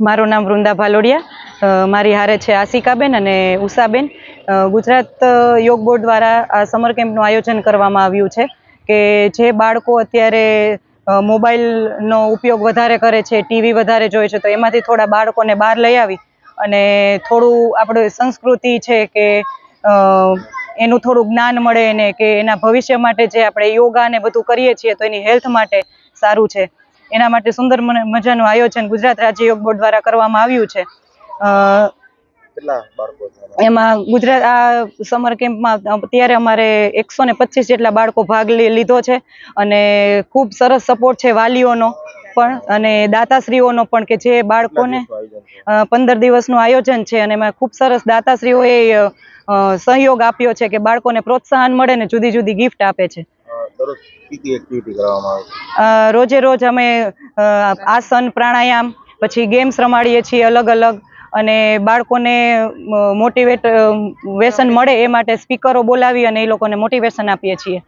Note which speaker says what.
Speaker 1: મારું નામ વૃંદા ભાલોડિયા, મારી હારે છે આશિકાબેન અને ઉષાબેન. ગુજરાત યોગ બોર્ડ દ્વારા આ સમર કેમ્પનું આયોજન કરવામાં આવ્યું છે કે જે બાળકો અત્યારે મોબાઈલનો ઉપયોગ વધારે કરે છે, ટીવી વધારે જોવે છે, તો એમાંથી થોડા બાળકોને બહાર લઈ આવી અને થોડું આપણે સંસ્કૃતિ છે કે એનું થોડું જ્ઞાન મળે ને કે એના ભવિષ્ય માટે જે આપણે યોગા ને બધું કરીએ છીએ તો એની હેલ્થ માટે સારું છે. એના માટે સુંદર મજાનું આયોજન ગુજરાત રાજ્ય યોગ બોર્ડ દ્વારા કરવામાં આવ્યું છે. એમાં ગુજરાત આ સમર કેમ્પમાં અત્યારે અમારે 125 જેટલા બાળકો ભાગ લીધો છે અને ખૂબ સરસ સપોર્ટ છે વાલીઓનો પણ અને દાતાશ્રીઓનો પણ કે જે બાળકોને 15 દિવસનું આયોજન છે અને એમાં ખૂબ સરસ દાતાશ્રીઓએ સહયોગ આપ્યો છે કે બાળકોને પ્રોત્સાહન મળે ને જુદી જુદી ગિફ્ટ આપે છે. રોજે રોજ અમે આસન, પ્રાણાયામ, પછી ગેમ્સ રમાડીએ છીએ અલગ અલગ અને બાળકોને મોટિવેશન મળે એ માટે સ્પીકરો બોલાવી અને એ લોકોને મોટિવેશન આપીએ છીએ.